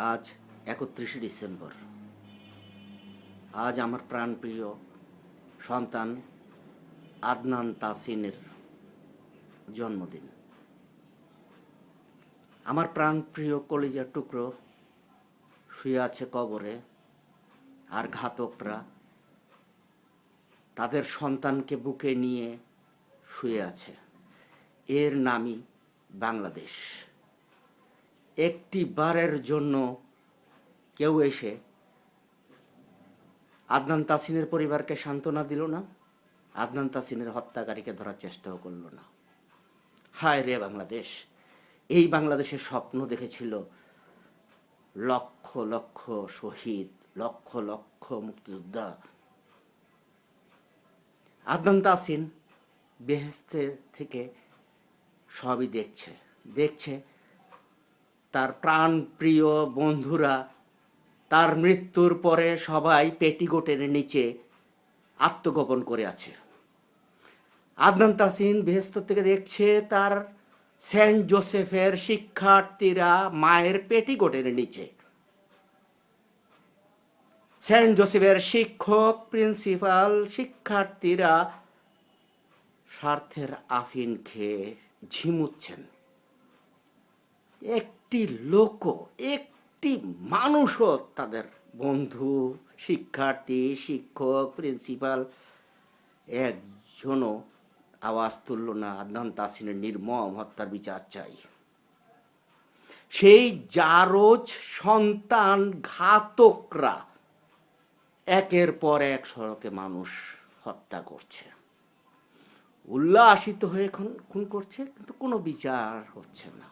আজ 31শে ডিসেম্বর। আজ আমার প্রাণপ্রিয় সন্তান আদনান তাসিনের জন্মদিন। আমার প্রাণপ্রিয় কলিজার টুকরো শুয়ে আছে কবরে, আর ঘাতকরা তাদের সন্তানকে বুকে নিয়ে শুয়ে আছে। এর নামই বাংলাদেশ। একটি বারের জন্য কেউ এসে আদনান তাসিনের পরিবারকে সান্ত্বনা দিল না, আদনান তাসিনের হত্যাকারীকে ধরার চেষ্টাও করল না। হায় রে বাংলাদেশ! এই বাংলাদেশের স্বপ্ন দেখেছিল লক্ষ লক্ষ শহীদ, লক্ষ লক্ষ মুক্তিযোদ্ধা। আদনান তাসিন বেহেশতে থেকে সবই দেখছে তার প্রাণপ্রিয় বন্ধুরা তার মৃত্যুর পরে সবাই পেটিকোটের নিচে আত্মগোপন করে আছে। আদনান তাসিন বেহেশত থেকে দেখছে তার সেন্ট জোসেফের শিক্ষার্থীরা মায়ের পেটিকোটের নিচে। সেন্ট জোসেফের শিক্ষক, প্রিন্সিপাল, শিক্ষার্থীরা স্বার্থের আফিন খেয়ে ঝিমুচ্ছেন। একটি লোকও, একটি মানুষও তাদের বন্ধু, শিক্ষার্থী, শিক্ষক, প্রিন্সিপাল একজনও আওয়াজ তুলল না। আদনান তাসিনের নির্মম হত্যার বিচার চাই। সেই জারজ সন্তান ঘাতকরা একের পর এক সড়কে মানুষ হত্যা করছে, উল্লাসিত হয়ে খুন করছে, কিন্তু কোনো বিচার হচ্ছে না।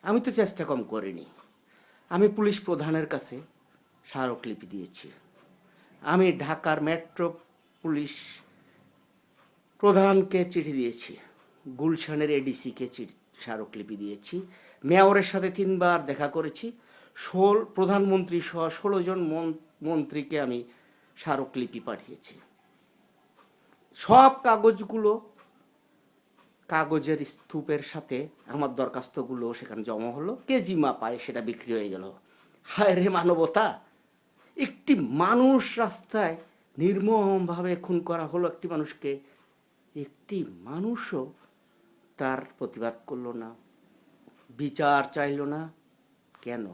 আমি তো চেষ্টা কম করিনি। আমি পুলিশ প্রধানের কাছে স্মারকলিপি দিয়েছি। আমি ঢাকার মেট্রো পুলিশ প্রধানকে চিঠি দিয়েছি, গুলশানের এডিসিকে স্মারকলিপি দিয়েছি, মেয়রের সাথে 3বার দেখা করেছি, প্রধানমন্ত্রী সহ 16 জন মন্ত্রীকে আমি স্মারকলিপি পাঠিয়েছি। সব কাগজগুলো, কাগজের স্তূপের সাথে আমার দরখাস্তগুলো সেখানে জমা হলো, কেজি মাপায় সেটা বিক্রি হয়ে গেল। হায় রে মানবতা! একটি মানুষ রাস্তায় নির্মমভাবে খুন করা হলো, একটি মানুষকে। একটি মানুষও তার প্রতিবাদ করলো না, বিচার চাইল না। কেন?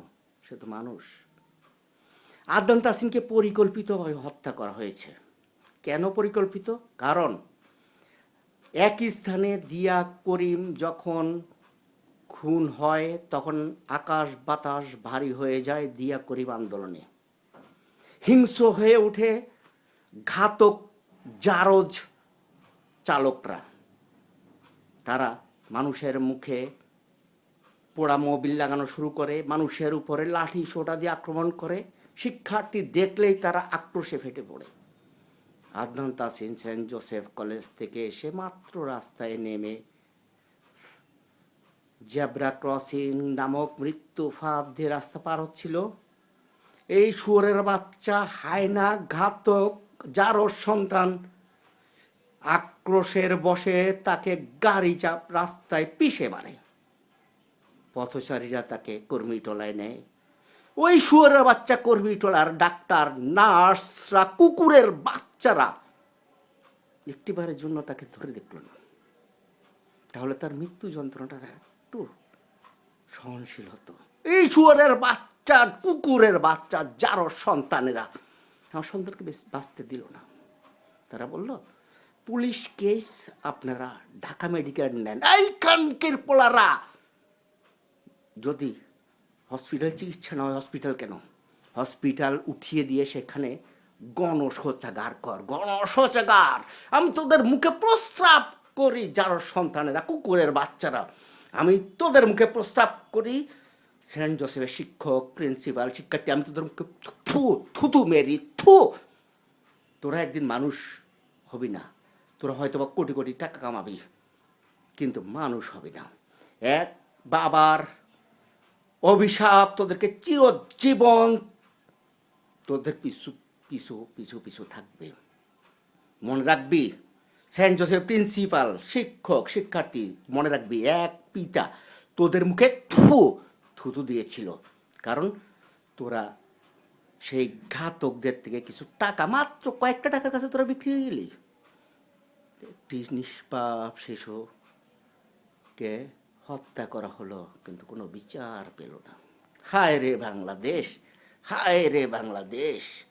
সে তো মানুষ। আদনান তাসিনকে পরিকল্পিতভাবে হত্যা করা হয়েছে। কেন পরিকল্পিত? কারণ একই স্থানে দিয়া করিম যখন খুন হয় তখন আকাশ বাতাস ভারী হয়ে যায় দিয়া করিম আন্দোলনে। হিংস্র হয়ে ওঠে ঘাতক জারজ চালকরা। তারা মানুষের মুখে পোড়া মোবিল লাগানো শুরু করে, মানুষের উপরে লাঠি সোটা দিয়ে আক্রমণ করে। শিক্ষার্থী দেখলেই তারা আক্রোশে ফেটে পড়ে। Adnan Tasin saint Joseph college থেকে এসে মাত্র রাস্তায় নেমে জেব্রা ক্রসিং নামক মৃত্যু ফাঁদ দিয়ে রাস্তা পার হচ্ছিল। এই শুয়োরের বাচ্চা হায়না ঘাতক জারজ সন্তান আক্রোশের বশে তাকে গাড়ি চাপ রাস্তায় পিষে মারে। পথচারীরা তাকে কর্মীটলায় নেয়। ওই শুয়োরের বাচ্চা কর্মীটলার ডাক্তার, নার্সরা, কুকুরের বাচ্চারা একটিবারের জন্য তাকে ধরে দেখল না। তাহলে তার মৃত্যু যন্ত্রণাটা একটু সহনশীল হতো। এই শুয়োরের বাচ্চা, কুকুরের বাচ্চা, যারও সন্তানেরা আমার সন্তানকে বাঁচতে দিল না। তারা বলল, পুলিশ কেস, আপনারা ঢাকা মেডিকেল নেন। এই কানকের পোলারা! যদি হসপিটাল চিকিৎসা না হয়, হসপিটাল কেন? হসপিটাল উঠিয়ে দিয়ে সেখানে গণশৌচাগার কর, গণশৌচাগার। আমি তোদের মুখে প্রস্রাব করি, যার সন্তানেরা, কুকুরের বাচ্চারা, আমি তোদের মুখে প্রস্রাব করি। সেন্ট জোসেফের শিক্ষক, প্রিন্সিপাল, শিক্ষার্থী, আমি তোদের মুখে থুতু মেরি। তোরা একদিন মানুষ হবি না। তোরা হয়তো বা কোটি কোটি টাকা কামাবি, কিন্তু মানুষ হবি না। এক বাবার অভিশাপ তোদেরকে চিরজীবন তোদের পিছু পিছু পিছু পিছু থাকবে। মনে রাখবি, সেন্ট জোসেফ প্রিন্সিপাল, শিক্ষক, শিক্ষার্থী, মনে রাখবি, এক পিতা তোদের মুখে থুতু দিয়েছিল। কারণ তোরা সেই ঘাতকদের থেকে কিছু টাকা, মাত্র কয়েকটা টাকার কাছে তোরা বিক্রি হয়ে গেলি। একটি নিষ্পাপ শিশুকে হত্যা করা হলো, কিন্তু কোনো বিচার পেল না। হায় রে বাংলাদেশ, হায় রে বাংলাদেশ।